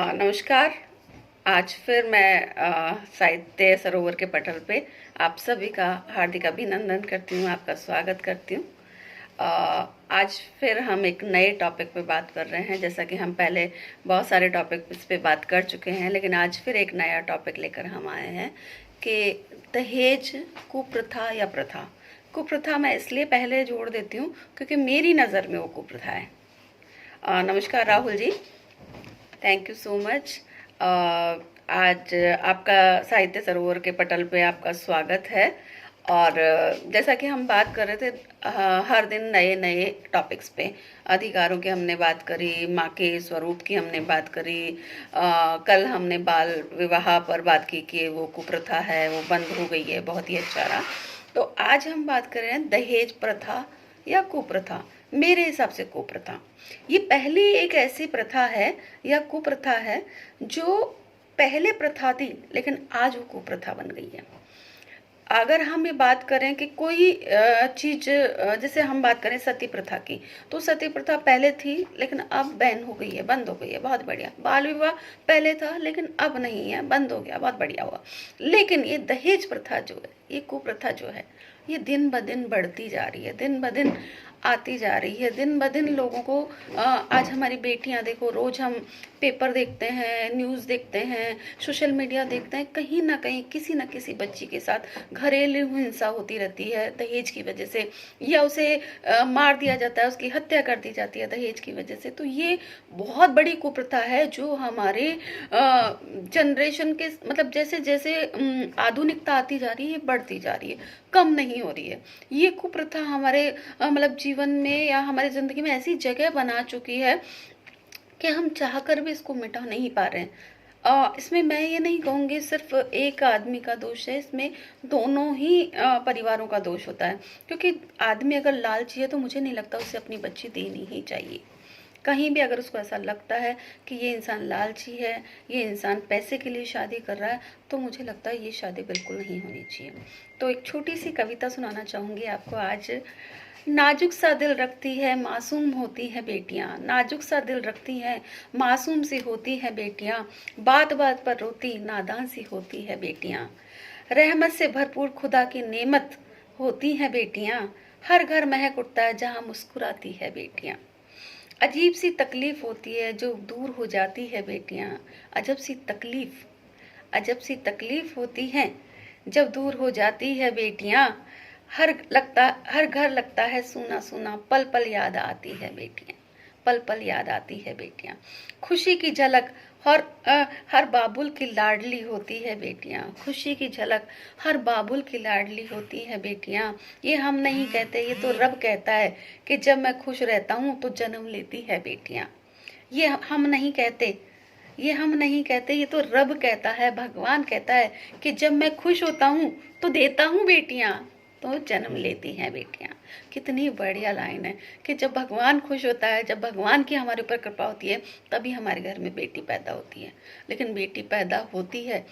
नमस्कार। आज फिर मैं साहित्य सरोवर के पटल पे आप सभी का हार्दिक अभिनंदन करती हूँ, आपका स्वागत करती हूँ। आज फिर हम एक नए टॉपिक पे बात कर रहे हैं। जैसा कि हम पहले बहुत सारे टॉपिक इस पे बात कर चुके हैं, लेकिन आज फिर एक नया टॉपिक लेकर हम आए हैं कि दहेज कुप्रथा या प्रथा। कुप्रथा मैं इसलिए पहले जोड़ देती हूँ क्योंकि मेरी नज़र में वो कुप्रथा है। नमस्कार Rahul ji, thank you so much. आज आपका साहित्य सरोवर के पटल पे आपका स्वागत है। और जैसा कि हम बात कर रहे थे, हर दिन नए नए टॉपिक्स पे अधिकारों की हमने बात करी, माँ के स्वरूप की हमने बात करी, कल हमने बाल विवाह पर बात की कि वो कुप्रथा है, वो बंद हो गई है, बहुत ही अच्छा रहा। तो आज हम बात कर रहे हैं दहेज प्रथा या कुप्रथा। मेरे हिसाब से कुप्रथा ये पहली एक ऐसी प्रथा है या कुप्रथा है जो पहले प्रथा थी लेकिन आज वो कुप्रथा बन गई है। अगर हम ये बात करें कि कोई चीज, जैसे हम बात करें सती प्रथा की, तो सती प्रथा पहले थी लेकिन अब बैन हो गई है, बंद हो गई है, बहुत बढ़िया। बाल विवाह पहले था लेकिन अब नहीं है, बंद हो गया, बहुत बढ़िया हुआ। लेकिन ये दहेज प्रथा जो है, ये कुप्रथा जो है, ये दिन ब दिन बढ़ती जा रही है, दिन ब दिन आती जा रही है, दिन ब दिन लोगों को आज हमारी बेटियां देखो, रोज हम पेपर देखते हैं, न्यूज़ देखते हैं, सोशल मीडिया देखते हैं, कहीं ना कहीं किसी न किसी बच्ची के साथ घरेलू हिंसा होती रहती है दहेज की वजह से, या उसे मार दिया जाता है, उसकी हत्या कर दी जाती है दहेज की वजह से। तो ये बहुत बड़ी कुप्रथा है जो हमारे जनरेशन के, मतलब जैसे जैसे आधुनिकता आती जा रही है, बढ़ती जा रही है, कम नहीं हो रही है। ये कुप्रथा हमारे मतलब जीवन में या हमारी जिंदगी में ऐसी जगह बना चुकी है कि हम चाहकर भी इसको मिटा नहीं पा रहे हैं। इसमें मैं ये नहीं कहूँगी सिर्फ एक आदमी का दोष है, इसमें दोनों ही परिवारों का दोष होता है। क्योंकि आदमी अगर लालची है तो मुझे नहीं लगता उसे अपनी बच्ची देनी ही चाहिए। कहीं भी अगर उसको ऐसा लगता है कि ये इंसान लालची है, ये इंसान पैसे के लिए शादी कर रहा है, तो मुझे लगता है ये शादी बिल्कुल नहीं होनी चाहिए। तो एक छोटी सी कविता सुनाना चाहूँगी आपको आज। नाजुक सा दिल रखती है, मासूम होती है बेटियां, नाजुक सा दिल रखती है, मासूम सी होती है बेटियां, बात बात पर रोती नादान सी होती है बेटियां, रहमत से भरपूर खुदा की नेमत होती है बेटियां, हर घर महक उठता है जहां मुस्कुराती है बेटियां। अजीब सी तकलीफ होती है जो दूर हो जाती है बेटियां, अजब सी तकलीफ होती है जब दूर हो जाती है बेटियां, हर घर लगता है सूना सूना, पल पल याद आती है बेटियां, पल पल याद आती है बेटियां। खुशी की झलक हर बाबुल की लाडली होती है बेटियां, खुशी की झलक हर बाबुल की लाडली होती है बेटियां। ये हम नहीं कहते, ये तो रब कहता है कि जब मैं खुश रहता हूँ तो जन्म लेती है बेटियां। ये हम नहीं कहते, ये तो रब कहता है, भगवान कहता है कि जब मैं खुश होता हूँ तो देता हूँ बेटियां, तो जन्म लेती हैं बेटियां। कितनी बढ़िया लाइन है कि जब भगवान खुश होता है, जब भगवान की हमारे ऊपर कृपा होती है, तभी हमारे घर में बेटी पैदा होती है। लेकिन बेटी पैदा होती है,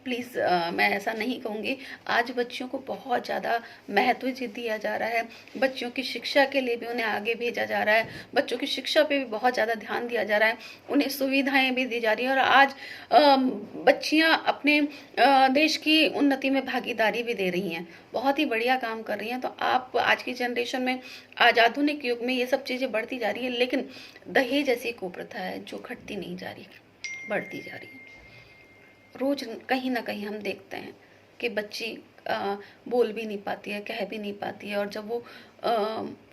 प्लीज़ मैं ऐसा नहीं कहूँगी, आज बच्चियों को बहुत ज़्यादा महत्व दिया जा रहा है, बच्चियों की शिक्षा के लिए भी उन्हें आगे भेजा जा रहा है, बच्चों की शिक्षा पे भी बहुत ज़्यादा ध्यान दिया जा रहा है, उन्हें सुविधाएं भी दी जा रही हैं। और आज बच्चियां अपने देश की उन्नति में भागीदारी भी दे रही हैं, बहुत ही बढ़िया काम कर रही हैं। तो आप आज की जनरेशन में, आज आधुनिक युग में ये सब चीज़ें बढ़ती जा रही है, लेकिन दहेज ऐसी कुप्रथा है जो घटती नहीं जा रही, बढ़ती जा रही है। रोज कहीं ना कहीं हम देखते हैं कि बच्ची बोल भी नहीं पाती है, कह भी नहीं पाती है, और जब वो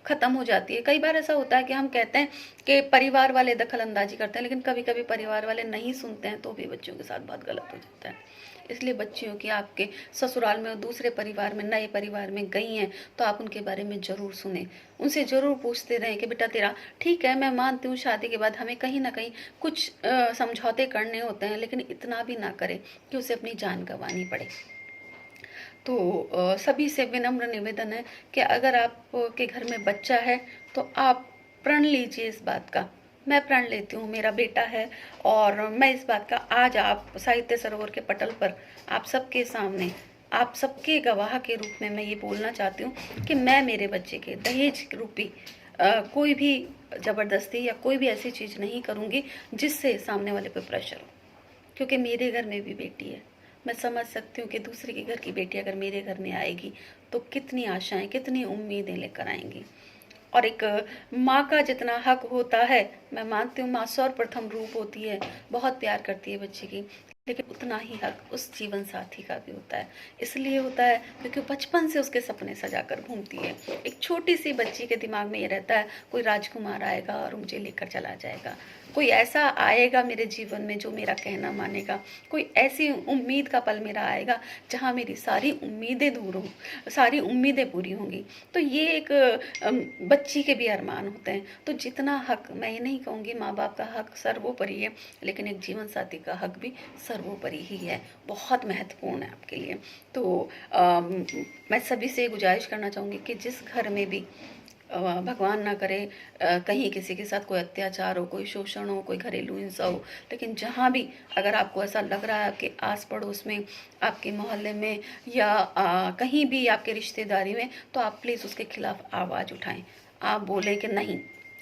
ख़त्म हो जाती है, कई बार ऐसा होता है कि हम कहते हैं कि परिवार वाले दखल अंदाजी करते हैं, लेकिन कभी कभी परिवार वाले नहीं सुनते हैं तो भी बच्चियों के साथ बहुत गलत हो जाता है। इसलिए बच्चियों की आपके ससुराल में, दूसरे परिवार में, नए परिवार में गई हैं तो आप उनके बारे में ज़रूर सुने, उनसे ज़रूर पूछते रहें कि बेटा तेरा ठीक है, मैं मानती हूँ शादी के बाद हमें कहीं ना कहीं कुछ समझौते करने होते हैं, लेकिन इतना भी ना करें कि उसे अपनी जान गंवानी पड़े। तो सभी से विनम्र निवेदन है कि अगर आपके घर में बच्चा है तो आप प्रण लीजिए इस बात का। मैं प्रण लेती हूँ, मेरा बेटा है, और मैं इस बात का आज आप साहित्य सरोवर के पटल पर आप सबके सामने, आप सबके गवाह के रूप में मैं ये बोलना चाहती हूँ कि मैं मेरे बच्चे के दहेज रूपी कोई भी ज़बरदस्ती या कोई भी ऐसी चीज़ नहीं करूँगी जिससे सामने वाले पे प्रेशर हो, क्योंकि मेरे घर में भी बेटी है। मैं समझ सकती हूँ कि दूसरे के घर की बेटी अगर मेरे घर में आएगी तो कितनी आशाएं, कितनी उम्मीदें लेकर आएंगी। और एक माँ का जितना हक होता है, मैं मानती हूँ माँ सर्वप्रथम रूप होती है, बहुत प्यार करती है बच्चे की, लेकिन उतना ही हक उस जीवन साथी का भी होता है। इसलिए होता है क्योंकि बचपन से उसके सपने सजा कर घूमती है। एक छोटी सी बच्ची के दिमाग में ये रहता है कोई राजकुमार आएगा और मुझे लेकर चला जाएगा, कोई ऐसा आएगा मेरे जीवन में जो मेरा कहना मानेगा, कोई ऐसी उम्मीद का पल मेरा आएगा जहाँ मेरी सारी उम्मीदें दूर हों, सारी उम्मीदें पूरी होंगी। तो ये एक बच्ची के भी अरमान होते हैं। तो जितना हक, मैं ये नहीं कहूँगी माँ बाप का हक सर्वोपरि है, लेकिन एक जीवन साथी का हक भी सर्वोपरि ही है, बहुत महत्वपूर्ण है आपके लिए। तो मैं सभी से गुजारिश करना चाहूँगी कि जिस घर में भी भगवान ना करे कहीं किसी के साथ कोई अत्याचार हो, कोई शोषण हो, कोई घरेलू हिंसा हो, लेकिन जहाँ भी अगर आपको ऐसा लग रहा है आपके आस पड़ोस में, आपके मोहल्ले में या कहीं भी आपके रिश्तेदारी में, तो आप प्लीज़ उसके खिलाफ आवाज़ उठाएं। आप बोलें कि नहीं,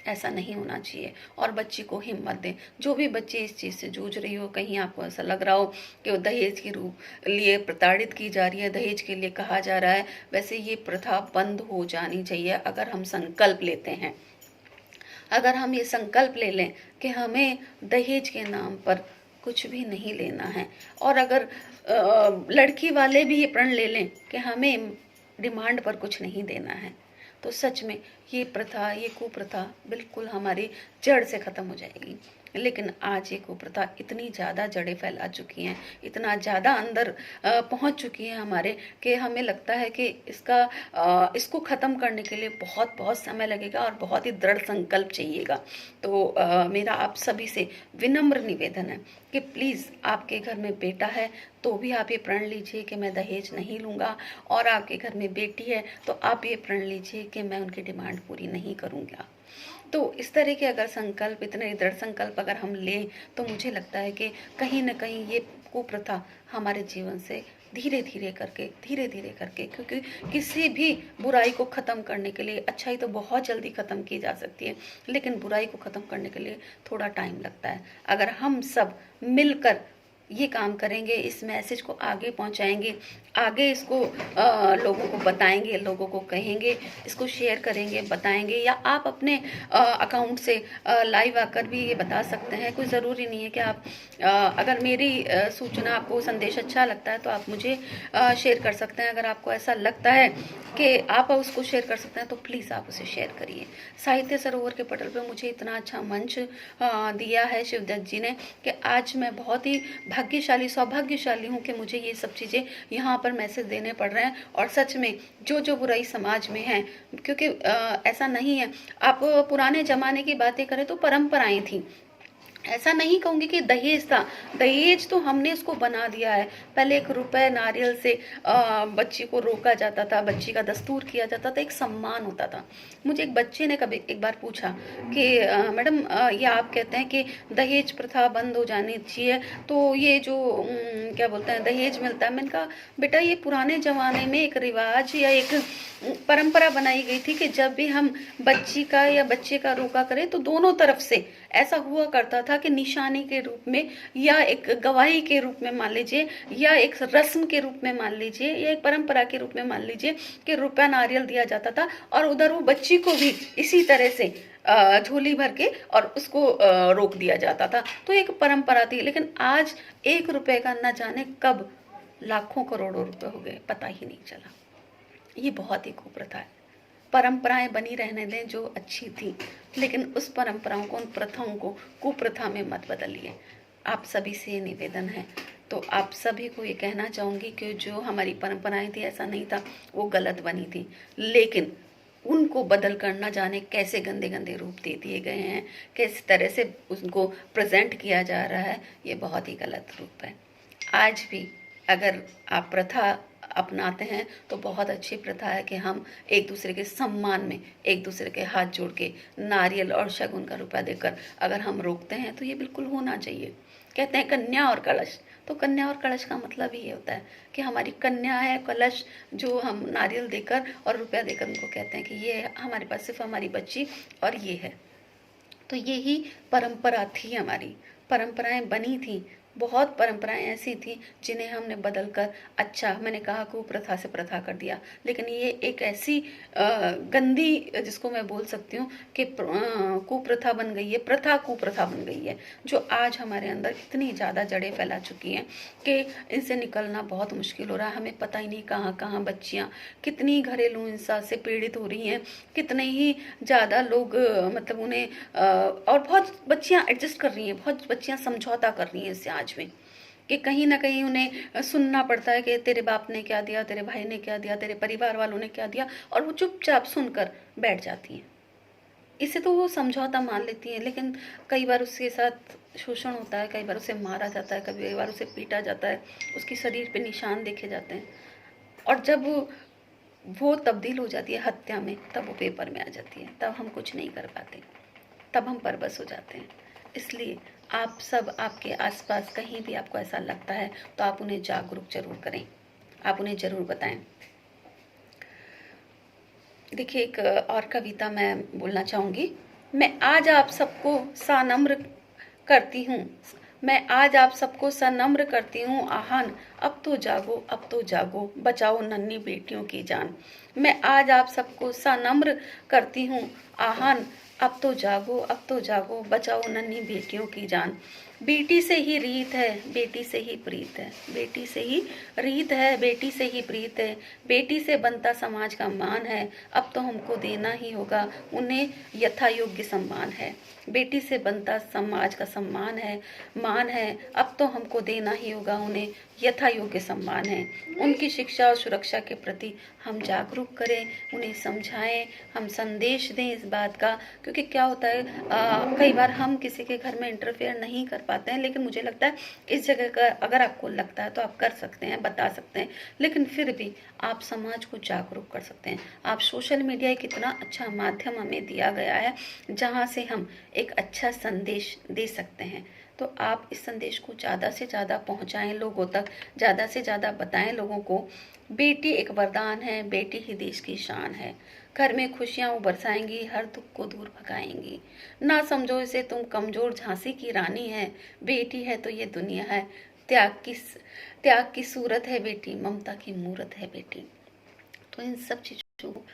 ऐसा नहीं होना चाहिए, और बच्ची को हिम्मत दें। जो भी बच्ची इस चीज़ से जूझ रही हो, कहीं आपको ऐसा लग रहा हो कि वो दहेज के रूप लिए प्रताड़ित की जा रही है, दहेज के लिए कहा जा रहा है, वैसे ये प्रथा बंद हो जानी चाहिए अगर हम संकल्प लेते हैं। अगर हम ये संकल्प ले लें कि हमें दहेज के नाम पर कुछ भी नहीं लेना है, और अगर लड़की वाले भी ये प्रण ले लें कि हमें डिमांड पर कुछ नहीं देना है, तो सच में ये प्रथा, ये कुप्रथा बिल्कुल हमारी जड़ से ख़त्म हो जाएगी। लेकिन आज ये कुप्रथा इतनी ज़्यादा जड़ें फैला चुकी हैं, इतना ज़्यादा अंदर पहुंच चुकी हैं हमारे, कि हमें लगता है कि इसको ख़त्म करने के लिए बहुत बहुत समय लगेगा और बहुत ही दृढ़ संकल्प चाहिएगा। तो मेरा आप सभी से विनम्र निवेदन है कि प्लीज़, आपके घर में बेटा है तो भी आप ये प्रण लीजिए कि मैं दहेज नहीं लूँगा, और आपके घर में बेटी है तो आप ये प्रण लीजिए कि मैं उनकी डिमांड पूरी नहीं करूँगा। तो इस तरह के अगर संकल्प, इतने दृढ़ संकल्प अगर हम लें, तो मुझे लगता है कि कहीं ना कहीं ये कुप्रथा हमारे जीवन से धीरे धीरे करके, क्योंकि किसी भी बुराई को ख़त्म करने के लिए अच्छाई तो बहुत जल्दी ख़त्म की जा सकती है, लेकिन बुराई को ख़त्म करने के लिए थोड़ा टाइम लगता है। अगर हम सब मिलकर ये काम करेंगे, इस मैसेज को आगे पहुंचाएंगे, आगे इसको लोगों को बताएंगे, लोगों को कहेंगे, इसको शेयर करेंगे, बताएंगे, या आप अपने अकाउंट से लाइव आकर भी ये बता सकते हैं। कोई ज़रूरी नहीं है कि आप अगर मेरी सूचना, आपको संदेश अच्छा लगता है तो आप मुझे शेयर कर सकते हैं। अगर आपको ऐसा लगता है कि आप उसको शेयर कर सकते हैं तो प्लीज़ आप उसे शेयर करिए। साहित्य सरोवर के पटल पे मुझे इतना अच्छा मंच दिया है शिवदत्त जी ने कि आज मैं बहुत ही भाग्यशाली, सौभाग्यशाली हूँ कि मुझे ये सब चीज़ें यहाँ पर मैसेज देने पड़ रहे हैं। और सच में जो बुराई समाज में है, क्योंकि ऐसा नहीं है, आप पुराने ज़माने की बातें करें तो परंपराएं थी, ऐसा नहीं कहूँगी कि दहेज था, दहेज तो हमने इसको बना दिया है। पहले 1 रुपए नारियल से बच्ची को रोका जाता था, बच्ची का दस्तूर किया जाता था, एक सम्मान होता था। मुझे एक बच्चे ने कभी एक बार पूछा कि मैडम ये आप कहते हैं कि दहेज प्रथा बंद हो जानी चाहिए, तो ये जो क्या बोलते हैं दहेज मिलता है, मैंने कहा बेटा ये पुराने ज़माने में एक रिवाज या एक परंपरा बनाई गई थी कि जब भी हम बच्ची का या बच्चे का रोका करें तो दोनों तरफ से ऐसा हुआ करता था कि निशानी के रूप में या एक गवाही के रूप में मान लीजिए, या एक रस्म के रूप में मान लीजिए, या एक परंपरा के रूप में मान लीजिए कि रुपया नारियल दिया जाता था, और उधर वो बच्ची को भी इसी तरह से झोली भर के और उसको रोक दिया जाता था। तो एक परंपरा थी। लेकिन आज 1 रुपए का न जाने कब लाखों करोड़ों रुपए हो गए, पता ही नहीं चला। ये बहुत ही कुप्रथा है। परंपराएं बनी रहने दें जो अच्छी थी, लेकिन उस परंपराओं को, उन प्रथाओं को कुप्रथा में मत बदलिए। आप सभी से ये निवेदन है। तो आप सभी को ये कहना चाहूँगी कि जो हमारी परंपराएं थी, ऐसा नहीं था, वो गलत बनी थी, लेकिन उनको बदल कर न जाने कैसे गंदे गंदे रूप दे दिए गए हैं, किस तरह से उनको प्रेजेंट किया जा रहा है, ये बहुत ही गलत रूप है। आज भी अगर आप प्रथा अपनाते हैं तो बहुत अच्छी प्रथा है कि हम एक दूसरे के सम्मान में एक दूसरे के हाथ जोड़ के नारियल और शगुन का रुपया देकर अगर हम रोकते हैं तो ये बिल्कुल होना चाहिए। कहते हैं कन्या और कलश, तो कन्या और कलश का मतलब ही ये होता है कि हमारी कन्या है, कलश जो हम नारियल देकर और रुपया देकर उनको कहते हैं कि ये हमारे पास सिर्फ हमारी बच्ची और ये है। तो यही परंपरा थी, हमारी परंपराएं बनी थी। बहुत परंपराएं ऐसी थी जिन्हें हमने बदलकर, अच्छा मैंने कहा कुप्रथा से प्रथा कर दिया, लेकिन ये एक ऐसी गंदी, जिसको मैं बोल सकती हूँ कि कुप्रथा बन गई है, प्रथा कुप्रथा बन गई है, जो आज हमारे अंदर इतनी ज़्यादा जड़ें फैला चुकी हैं कि इनसे निकलना बहुत मुश्किल हो रहा है। हमें पता ही नहीं कहाँ कहाँ बच्चियाँ कितनी घरेलू हिंसा से पीड़ित हो रही हैं, कितने ही ज़्यादा लोग मतलब उन्हें और बहुत बच्चियां एडजस्ट कर रही हैं, बहुत बच्चियां समझौता कर रही हैं इससे आज में, कि कहीं ना कहीं उन्हें सुनना पड़ता है कि तेरे बाप ने क्या दिया, तेरे भाई ने क्या दिया, तेरे परिवार वालों ने क्या दिया, और वो चुपचाप सुनकर बैठ जाती हैं। इसे तो वो समझौता मान लेती हैं, लेकिन कई बार उसके साथ शोषण होता है, कई बार उसे मारा जाता है, कई बार उसे पीटा जाता है, उसकी शरीर पे निशान देखे जाते हैं, और जब वो तब्दील हो जाती है हत्या में, तब वो पेपर में आ जाती है, तब हम कुछ नहीं कर पाते, तब हम परवश हो जाते हैं। इसलिए आप सब, आपके आसपास कहीं भी आपको ऐसा लगता है तो आप उन्हें जागरूक जरूर करें, आप उन्हें जरूर बताएं। देखिए, एक और कविता मैं बोलना चाहूँगी। मैं आज आप सबको सनम्र करती हूँ, मैं आज आप सबको सनम्र करती हूँ आह्वान, अब तो जागो, अब तो जागो, बचाओ नन्ही बेटियों की जान। मैं आज आप सबको सनम्र करती हूँ आह्वान, अब तो जागो, अब तो जागो, बचाओ नन्ही बेटियों की जान। बेटी से ही रीत है, बेटी से ही प्रीत है, बेटी से ही रीत है, बेटी से ही प्रीत है, बेटी से बनता समाज का मान है, अब तो हमको देना ही होगा उन्हें यथा योग्य सम्मान है। बेटी से बनता समाज का सम्मान है, मान है, अब तो हमको देना ही होगा उन्हें यथा योग्य सम्मान है। उनकी शिक्षा और सुरक्षा के प्रति हम जागरूक करें, उन्हें समझाएं, हम संदेश दें इस बात का, क्योंकि क्या होता है कई बार हम किसी के घर में इंटरफेयर नहीं कर पाते हैं, लेकिन मुझे लगता है इस जगह का अगर आपको लगता है तो आप कर सकते हैं, बता सकते हैं, लेकिन फिर भी आप समाज को जागरूक कर सकते हैं। आप सोशल मीडिया एक इतना अच्छा माध्यम हमें दिया गया है जहाँ से हम एक अच्छा संदेश दे सकते हैं, तो आप इस संदेश को ज़्यादा से ज़्यादा पहुँचाएं लोगों तक, ज़्यादा से ज़्यादा बताएं लोगों को। बेटी एक वरदान है, बेटी ही देश की शान है, घर में खुशियाँ वो बरसाएंगी, हर दुख को दूर भगाएंगी। ना समझो इसे तुम कमज़ोर, झांसी की रानी है, बेटी है तो ये दुनिया है, त्याग की सूरत है बेटी, ममता की मूरत है बेटी। तो इन सब चीज़ों को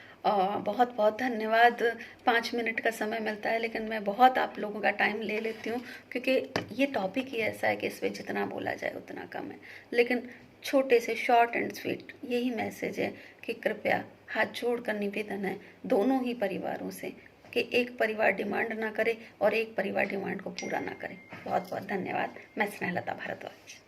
बहुत बहुत धन्यवाद। 5 मिनट का समय मिलता है, लेकिन मैं बहुत आप लोगों का टाइम ले लेती हूँ, क्योंकि ये टॉपिक ही ऐसा है कि इस पर जितना बोला जाए उतना कम है। लेकिन छोटे से शॉर्ट एंड स्वीट यही मैसेज है कि कृपया हाथ जोड़कर निवेदन है दोनों ही परिवारों से कि एक परिवार डिमांड ना करे और एक परिवार डिमांड को पूरा ना करे। बहुत बहुत धन्यवाद। मैं स्नेहलता भारद्वाज।